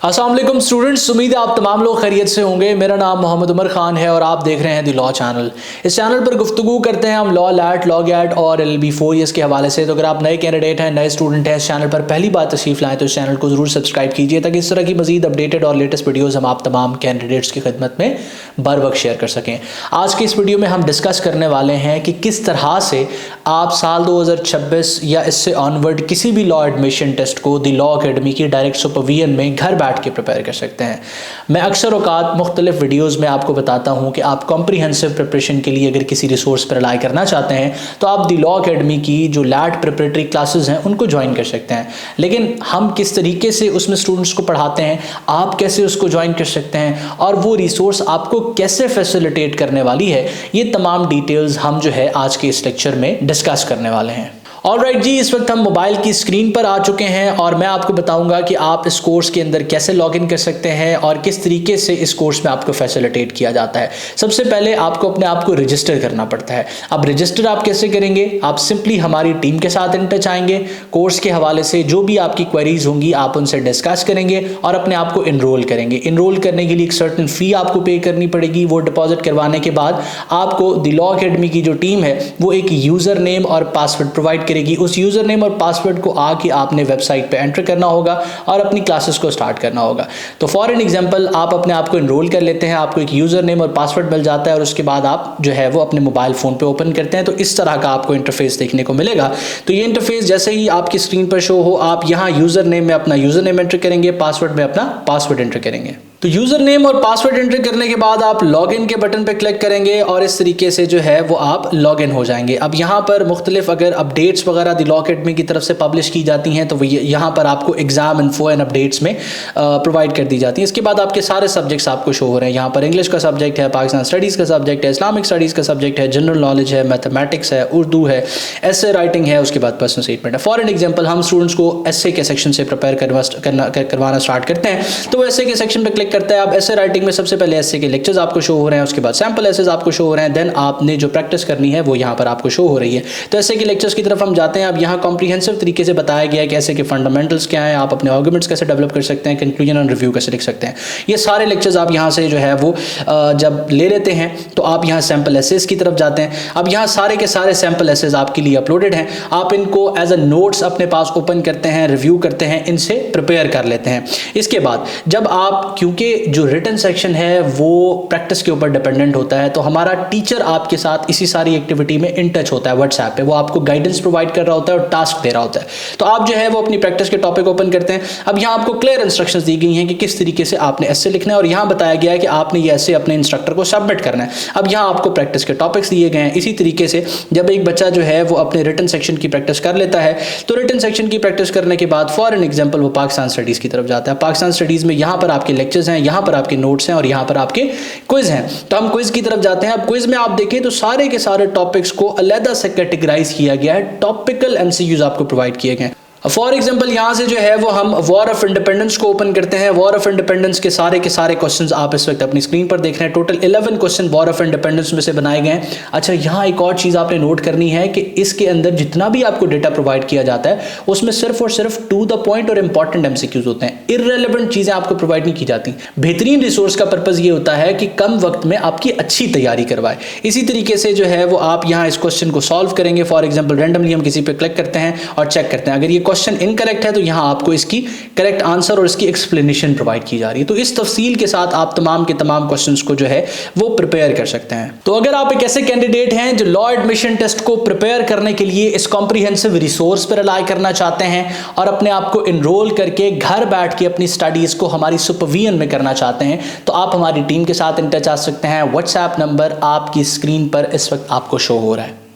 अस्सलाम वालेकुम स्टूडेंट्स, उम्मीद है आप तमाम लोग खैरियत से होंगे। मेरा नाम मोहम्मद उमर खान है और आप देख रहे हैं द लॉ चैनल। इस चैनल पर गुफ्तगू करते हैं हम लॉ लैट, लॉ गैट और LLB 4 ईयर्स के हवाले से। तो अगर आप नए कैंडिडेट हैं, नए स्टूडेंट हैं, इस चैनल पर पहली बार तशरीफ़ लाएँ तो इस चैनल को ज़रूर सब्सक्राइब कीजिए ताकि इस तरह की मज़ीद अपडेटेड और लेटेस्ट वीडियोज़ हम आप तमाम कैंडिडेट्स की खिदमत में बर वक्त शेयर कर सकें। आज की इस वीडियो में हम डिस्कस करने वाले हैं कि किस तरह से आप साल 2026 या इससे ऑनवर्ड किसी भी लॉ एडमिशन टेस्ट को द लॉ अकेडमी की डायरेक्ट सुपरविजन में घर बैठ के प्रिपेयर कर सकते हैं। मैं अक्सर औकात मुख्तलिफ वीडियोज़ में आपको बताता हूं कि आप कॉम्प्रिहेंसिव प्रिपरेशन के लिए अगर किसी रिसोर्स पर रिलाई करना चाहते हैं तो आप द लॉ अकेडमी की जो लैट प्रिपरेटरी क्लासेस हैं उनको ज्वाइन कर सकते हैं। लेकिन हम किस तरीके से उसमें स्टूडेंट्स को पढ़ाते हैं, आप कैसे उसको ज्वाइन कर सकते हैं और वो रिसोर्स आपको कैसे फैसिलिटेट करने वाली है, ये तमाम डिटेल्स हम जो है आज के इस लेक्चर में डिस्कस करने वाले हैं। ऑलराइट जी, इस वक्त हम मोबाइल की स्क्रीन पर आ चुके हैं और मैं आपको बताऊंगा कि आप इस कोर्स के अंदर कैसे लॉगिन कर सकते हैं और किस तरीके से इस कोर्स में आपको फैसिलिटेट किया जाता है। सबसे पहले आपको अपने आप को रजिस्टर करना पड़ता है। अब रजिस्टर आप कैसे करेंगे? आप सिंपली हमारी टीम के साथ इन टच आएंगे। कोर्स के हवाले से जो भी आपकी क्वेरीज होंगी आप उनसे डिस्कस करेंगे और अपने आप को इनरोल करेंगे। इनरोल करने के लिए एक सर्टेन फ़ी आपको पे करनी पड़ेगी। वो डिपॉजिट करवाने के बाद आपको द लॉ अकेडमी की जो टीम है वो एक यूज़र नेम और पासवर्ड प्रोवाइड करेगी। उस यूजर नेम और पासवर्ड को आके आपने वेबसाइट पे एंटर करना होगा और अपनी क्लासेस को स्टार्ट करना होगा। तो फॉर एन एग्जांपल आप अपने आप को इनरोल कर लेते हैं, आपको एक यूजर नेम और पासवर्ड मिल जाता है और उसके बाद आप जो है वो अपने मोबाइल फोन पे ओपन करते हैं तो इस तरह का आपको इंटरफेस देखने को मिलेगा। तो ये इंटरफेस जैसे ही आपकी स्क्रीन पर शो हो, आप यहाँ यूजर नेम में अपना यूजर नेम एंटर करेंगे, पासवर्ड में अपना पासवर्ड एंटर करेंगे। तो यूजर नेम और पासवर्ड एंटर करने के बाद आप लॉगिन के बटन पर क्लिक करेंगे और इस तरीके से जो है वो आप लॉगिन हो जाएंगे। अब यहाँ पर मुख्तलिफ अगर अपडेट्स वगैरह द लॉ अकेडमी की तरफ से पब्लिश की जाती हैं तो यहाँ पर आपको एग्जाम इन्फो एंड अपडेट्स में प्रोवाइड कर दी जाती है। इसके बाद आपके सारे सब्जेक्ट्स आपको शो हो रहे हैं। यहाँ पर इंग्लिश का सब्जेक्ट है, पाकिस्तान स्टडीज़ का सब्जेक्ट है, इस्लामिक स्टडीज़ का सब्जेक्ट है, जनरल नॉलेज है, मैथमेटिक्स है, उर्दू है, एसे राइटिंग है, उसके बाद पर्सनल स्टेटमेंट है। फॉर एन एग्जाम्पल हम स्टूडेंट्स को एसे के सेक्शन से प्रिपेयर करवाना स्टार्ट करते हैं तो वो एसे के सेक्शन पर क्लिक करते हैं। आप एसे में सबसे पहले एसे के लेक्चर्स आपको शो हो रहे हैं, उसके बाद सैंपल एसेस आपको शो हो रहे हैं, देन आपने जो प्रैक्टिस करनी है वो यहाँ पर आपको शो हो रही है। तो एसे के लेक्चर्स की तरफ हम जाते हैं। अब यहाँ कॉम्प्रिहेंसिव तरीके से बताया गया है कि एसे के फंडामेंटल्स क्या हैं, आप अपने आर्गुमेंट्स कैसे डेवलप कर सकते हैं, कंक्लूजन और रिव्यू कैसे लिख सकते हैं। ये सारे लेक्चर्स आप यहाँ से जो है वो जब ले लेते हैं तो आप यहाँ सैंपल एसेस की तरफ जाते हैं। अब यहाँ सारे के सारे सैंपल एसेस आपके लिए अपलोडेड हैं। आप इनको एज अ नोट्स अपने पास ओपन करते हैं, रिव्यू करते हैं, इनसे प्रिपेयर कर लेते हैं। इसके बाद जब आप, क्योंकि जो रिटन सेक्शन है वो प्रैक्टिस के ऊपर डिपेंडेंट होता है, तो हमारा टीचर आपके साथ इसी सारी एक्टिविटी में इन टच होता है व्हाट्सएप पे। वो आपको गाइडेंस प्रोवाइड कर रहा होता है और टास्क दे रहा होता है। तो आप जो है वो अपनी प्रैक्टिस के टॉपिक ओपन करते हैं। अब यहाँ आपको क्लियर इंस्ट्रक्शंस दी गई हैं कि किस तरीके से आपने ऐसे लिखना है और यहाँ बताया गया है कि आपने ये ऐसे अपने इंस्ट्रक्टर को सबमिट करना है। अब यहाँ आपको प्रैक्टिस के टॉपिक्स दिए गए हैं। इसी तरीके से जब एक बच्चा जो है वो अपने रिटन सेक्शन की प्रैक्टिस कर लेता है तो रिटन सेक्शन की प्रैक्टिस करने के बाद फॉर एन एग्जाम्पल वो पाकिस्तान स्टडीज़ की तरफ जाता है। पाकिस्तान स्टडीज़ में यहाँ पर आपके लेक्चर्स हैं, यहाँ पर आपके नोट्स हैं और यहाँ पर आपके क्विज हैं। तो हम क्विज की तरफ जाते हैं। अब क्विज में आप देखें तो सारे के सारे टॉपिक्स को अलग से कैटेगराइज किया गया है, टॉपिकल MCQs आपको प्रोवाइड किए गए हैं। फॉर एग्जाम्पल यहाँ से जो है वो हम वॉर ऑफ इंडिपेंडेंस को ओपन करते हैं। वॉर ऑफ इंडिपेंडेंस के सारे क्वेश्चंस आप इस वक्त अपनी स्क्रीन पर देख रहे हैं। Total 11 question war of independence में से बनाए गए हैं। अच्छा, यहाँ एक और चीज़ आपने नोट करनी है कि इसके अंदर जितना भी आपको डेटा प्रोवाइड किया जाता है उसमें सिर्फ और सिर्फ टू द पॉइंट और इंपॉर्टेंट MCQs होते हैं। इररेलेवेंट चीज़ें आपको प्रोवाइड नहीं की जाती। बेहतरीन रिसोर्स का पर्पज़ ये होता है कि कम वक्त में आपकी अच्छी तैयारी करवाए। इसी तरीके से जो है वो आप यहाँ इस क्वेश्चन को सॉल्व करेंगे। फॉर एग्जाम्पल रैंडमली हम किसी पे क्लिक करते हैं और चेक करते हैं, अगर ये क्वेश्चन इनकरेक्ट है तो यहाँ आपको इसकी करेक्ट आंसर और इसकी एक्सप्लेनेशन प्रोवाइड की जा रही है। तो इस तफसील के साथ आप तमाम के तमाम क्वेश्चंस को जो है वो प्रिपेयर कर सकते हैं। तो अगर आप एक ऐसे कैंडिडेट हैं जो लॉ एडमिशन टेस्ट को प्रिपेयर करने के लिए इस कॉम्प्रिहेंसिव रिसोर्स पर रिलाई करना चाहते हैं और अपने आप को इनरोल करके घर बैठ के अपनी स्टडीज को हमारी सुपरविजन में करना चाहते हैं तो आप हमारी टीम के साथ इन टच आ सकते हैं। व्हाट्सएप नंबर आपकी स्क्रीन पर इस वक्त आपको शो हो रहा है।